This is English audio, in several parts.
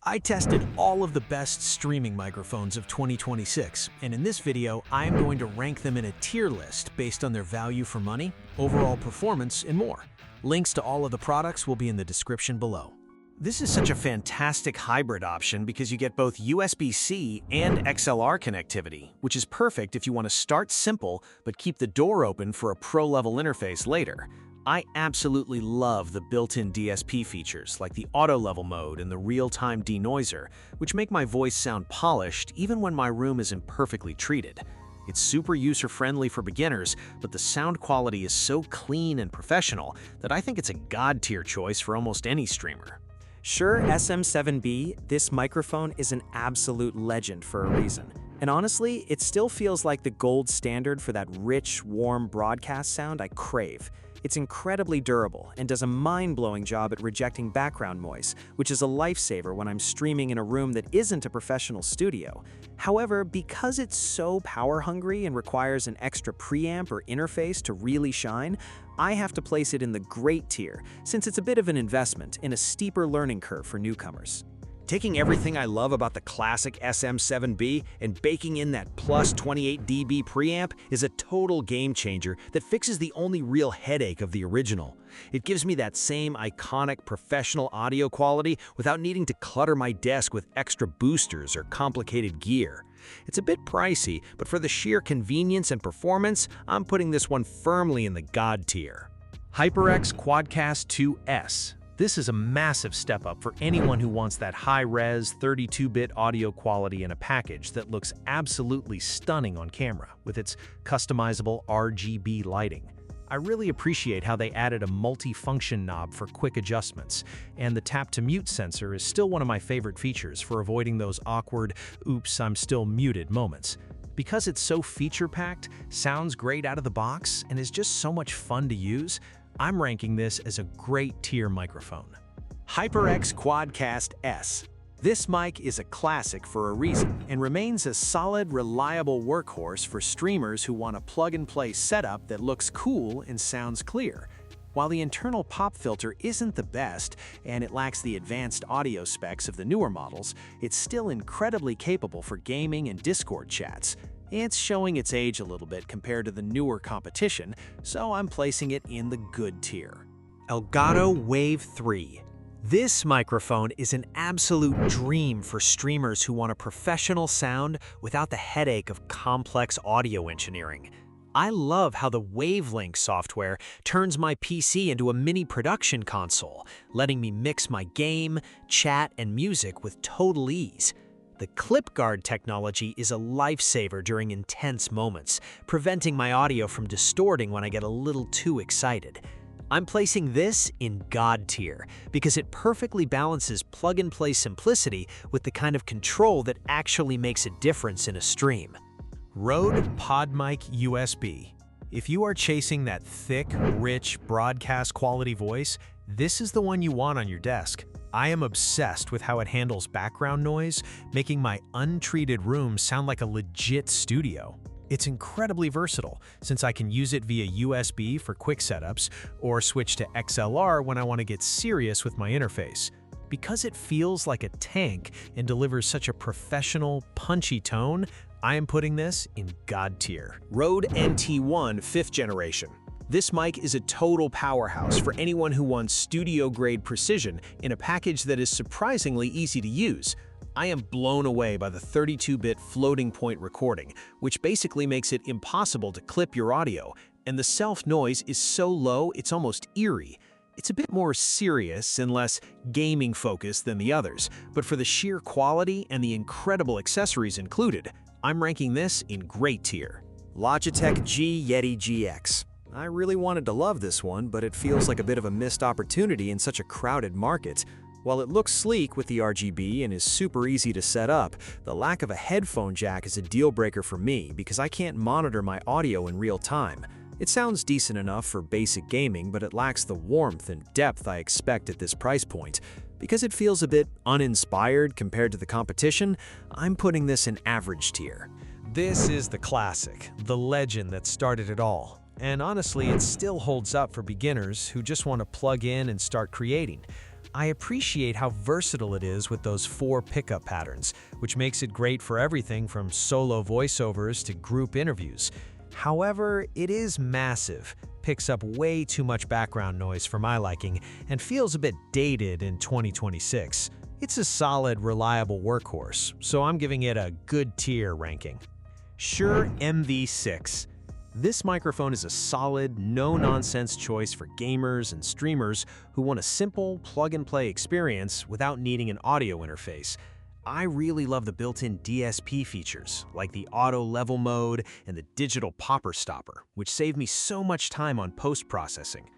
I tested all of the best streaming microphones of 2026, and in this video, I am going to rank them in a tier list based on their value for money, overall performance, and more. Links to all of the products will be in the description below. This is such a fantastic hybrid option because you get both USB-C and XLR connectivity, which is perfect if you want to start simple but keep the door open for a pro-level interface later. I absolutely love the built-in DSP features like the auto-level mode and the real-time denoiser, which make my voice sound polished even when my room isn't perfectly treated. It's super user-friendly for beginners, but the sound quality is so clean and professional that I think it's a god-tier choice for almost any streamer. Shure SM7B, this microphone is an absolute legend for a reason. And honestly, it still feels like the gold standard for that rich, warm broadcast sound I crave. It's incredibly durable and does a mind-blowing job at rejecting background noise, which is a lifesaver when I'm streaming in a room that isn't a professional studio. However, because it's so power-hungry and requires an extra preamp or interface to really shine, I have to place it in the great tier, since it's a bit of an investment in a steeper learning curve for newcomers. Taking everything I love about the classic SM7B and baking in that plus 28 dB preamp is a total game changer that fixes the only real headache of the original. It gives me that same iconic professional audio quality without needing to clutter my desk with extra boosters or complicated gear. It's a bit pricey, but for the sheer convenience and performance, I'm putting this one firmly in the god tier. HyperX Quadcast 2S. This is a massive step up for anyone who wants that high-res 32-bit audio quality in a package that looks absolutely stunning on camera with its customizable RGB lighting. I really appreciate how they added a multi-function knob for quick adjustments, and the tap-to-mute sensor is still one of my favorite features for avoiding those awkward "oops, I'm still muted" moments. Because it's so feature-packed, sounds great out of the box, and is just so much fun to use, I'm ranking this as a great tier microphone. HyperX Quadcast S. This mic is a classic for a reason and remains a solid, reliable workhorse for streamers who want a plug-and-play setup that looks cool and sounds clear. While the internal pop filter isn't the best and it lacks the advanced audio specs of the newer models, it's still incredibly capable for gaming and Discord chats. It's showing its age a little bit compared to the newer competition, so I'm placing it in the good tier. Elgato Wave 3. This microphone is an absolute dream for streamers who want a professional sound without the headache of complex audio engineering. I love how the Wavelink software turns my PC into a mini production console, letting me mix my game, chat, and music with total ease. The clip guard technology is a lifesaver during intense moments, preventing my audio from distorting when I get a little too excited. I'm placing this in God tier because it perfectly balances plug-and-play simplicity with the kind of control that actually makes a difference in a stream. Rode PodMic USB. If you are chasing that thick, rich, broadcast quality voice, this is the one you want on your desk. I am obsessed with how it handles background noise, making my untreated room sound like a legit studio. It's incredibly versatile, since I can use it via USB for quick setups, or switch to XLR when I want to get serious with my interface. Because it feels like a tank and delivers such a professional, punchy tone, I am putting this in God tier. Rode NT1 5th generation. This mic is a total powerhouse for anyone who wants studio-grade precision in a package that is surprisingly easy to use. I am blown away by the 32-bit floating point recording, which basically makes it impossible to clip your audio, and the self-noise is so low it's almost eerie. It's a bit more serious and less gaming-focused than the others, but for the sheer quality and the incredible accessories included, I'm ranking this in great tier. Logitech G Yeti GX. I really wanted to love this one, but it feels like a bit of a missed opportunity in such a crowded market. While it looks sleek with the RGB and is super easy to set up, the lack of a headphone jack is a deal breaker for me because I can't monitor my audio in real time. It sounds decent enough for basic gaming, but it lacks the warmth and depth I expect at this price point. Because it feels a bit uninspired compared to the competition, I'm putting this in average tier. This is the classic, the legend that started it all. And honestly, it still holds up for beginners who just want to plug in and start creating. I appreciate how versatile it is with those 4 pickup patterns, which makes it great for everything from solo voiceovers to group interviews. However, it is massive, picks up way too much background noise for my liking, and feels a bit dated in 2026. It's a solid, reliable workhorse, so I'm giving it a good tier ranking. Shure MV6. This microphone is a solid, no-nonsense choice for gamers and streamers who want a simple, plug-and-play experience without needing an audio interface. I really love the built-in DSP features, like the auto level mode and the digital popper stopper, which save me so much time on post-processing.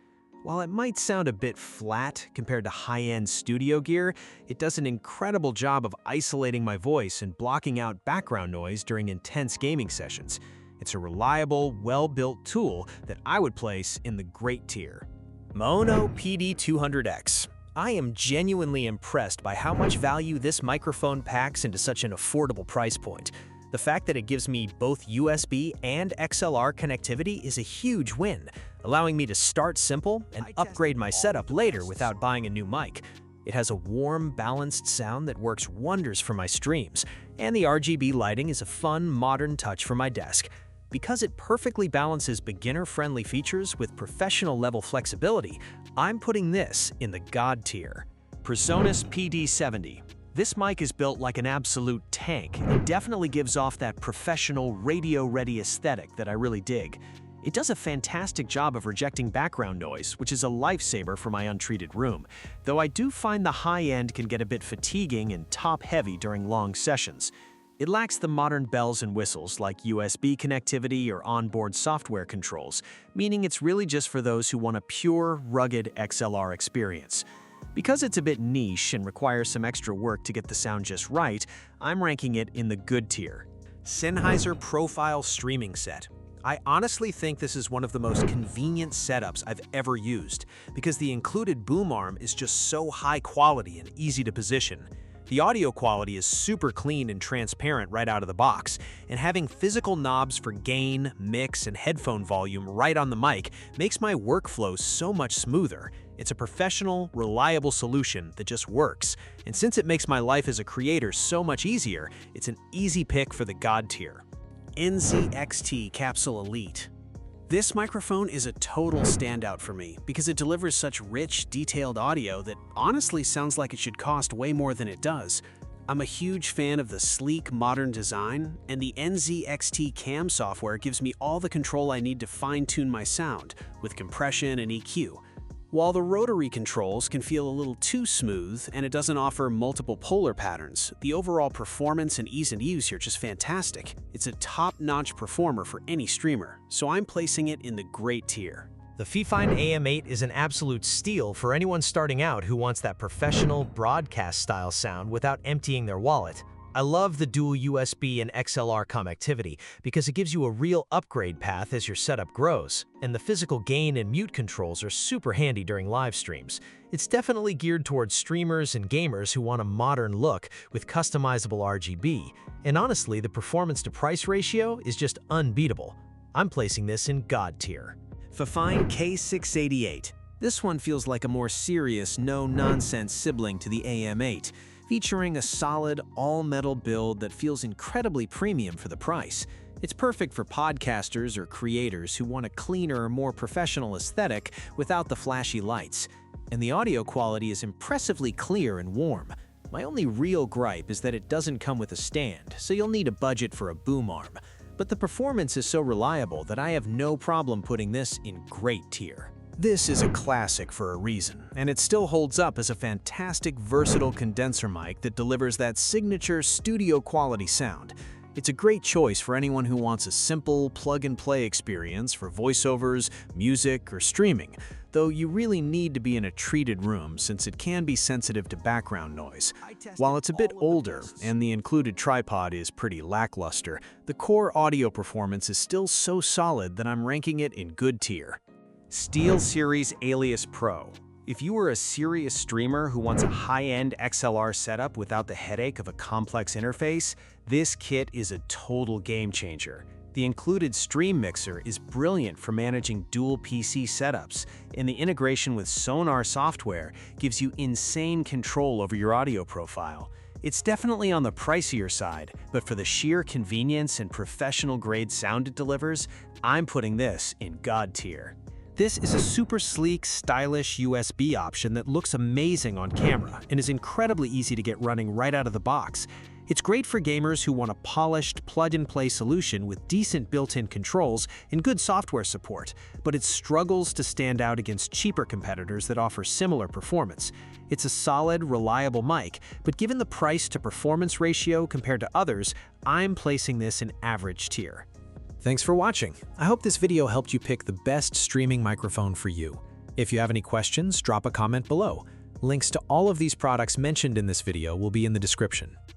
While it might sound a bit flat compared to high-end studio gear, it does an incredible job of isolating my voice and blocking out background noise during intense gaming sessions. It's a reliable, well-built tool that I would place in the great tier. Mono PD200X. I am genuinely impressed by how much value this microphone packs into such an affordable price point. The fact that it gives me both USB and XLR connectivity is a huge win, allowing me to start simple and upgrade my setup later without buying a new mic. It has a warm, balanced sound that works wonders for my streams, and the RGB lighting is a fun, modern touch for my desk. Because it perfectly balances beginner-friendly features with professional-level flexibility, I'm putting this in the God tier. PreSonus PD70. This mic is built like an absolute tank and definitely gives off that professional, radio-ready aesthetic that I really dig. It does a fantastic job of rejecting background noise, which is a lifesaver for my untreated room, though I do find the high end can get a bit fatiguing and top-heavy during long sessions. It lacks the modern bells and whistles like USB connectivity or onboard software controls, meaning it's really just for those who want a pure, rugged XLR experience. Because it's a bit niche and requires some extra work to get the sound just right, I'm ranking it in the good tier. Sennheiser Profile Streaming Set. I honestly think this is one of the most convenient setups I've ever used, because the included boom arm is just so high quality and easy to position. The audio quality is super clean and transparent right out of the box, and having physical knobs for gain, mix, and headphone volume right on the mic makes my workflow so much smoother. It's a professional, reliable solution that just works, and since it makes my life as a creator so much easier, it's an easy pick for the God tier. NZXT Capsule Elite. This microphone is a total standout for me because it delivers such rich, detailed audio that honestly sounds like it should cost way more than it does. I'm a huge fan of the sleek, modern design, and the NZXT Cam software gives me all the control I need to fine-tune my sound, with compression and EQ. While the rotary controls can feel a little too smooth and it doesn't offer multiple polar patterns, the overall performance and ease of use are just fantastic. It's a top-notch performer for any streamer, so I'm placing it in the great tier. The Fifine AM8 is an absolute steal for anyone starting out who wants that professional, broadcast-style sound without emptying their wallet. I love the dual USB and XLR connectivity because it gives you a real upgrade path as your setup grows, and the physical gain and mute controls are super handy during live streams. It's definitely geared towards streamers and gamers who want a modern look with customizable RGB, and honestly, the performance-to-price ratio is just unbeatable. I'm placing this in God tier. Fifine K688. This one feels like a more serious, no-nonsense sibling to the AM8. Featuring a solid, all-metal build that feels incredibly premium for the price. It's perfect for podcasters or creators who want a cleaner, more professional aesthetic without the flashy lights. And the audio quality is impressively clear and warm. My only real gripe is that it doesn't come with a stand, so you'll need a budget for a boom arm. But the performance is so reliable that I have no problem putting this in great tier. This is a classic for a reason, and it still holds up as a fantastic, versatile condenser mic that delivers that signature studio-quality sound. It's a great choice for anyone who wants a simple, plug-and-play experience for voiceovers, music, or streaming, though you really need to be in a treated room since it can be sensitive to background noise. While it's a bit older and the included tripod is pretty lackluster, the core audio performance is still so solid that I'm ranking it in good tier. SteelSeries Alias Pro. If you are a serious streamer who wants a high-end XLR setup without the headache of a complex interface, this kit is a total game changer. The included Stream Mixer is brilliant for managing dual PC setups, and the integration with Sonar software gives you insane control over your audio profile. It's definitely on the pricier side, but for the sheer convenience and professional-grade sound it delivers, I'm putting this in God tier. This is a super sleek, stylish USB option that looks amazing on camera and is incredibly easy to get running right out of the box. It's great for gamers who want a polished, plug-and-play solution with decent built-in controls and good software support, but it struggles to stand out against cheaper competitors that offer similar performance. It's a solid, reliable mic, but given the price-to-performance ratio compared to others, I'm placing this in average tier. Thanks for watching. I hope this video helped you pick the best streaming microphone for you. If you have any questions, drop a comment below. Links to all of these products mentioned in this video will be in the description.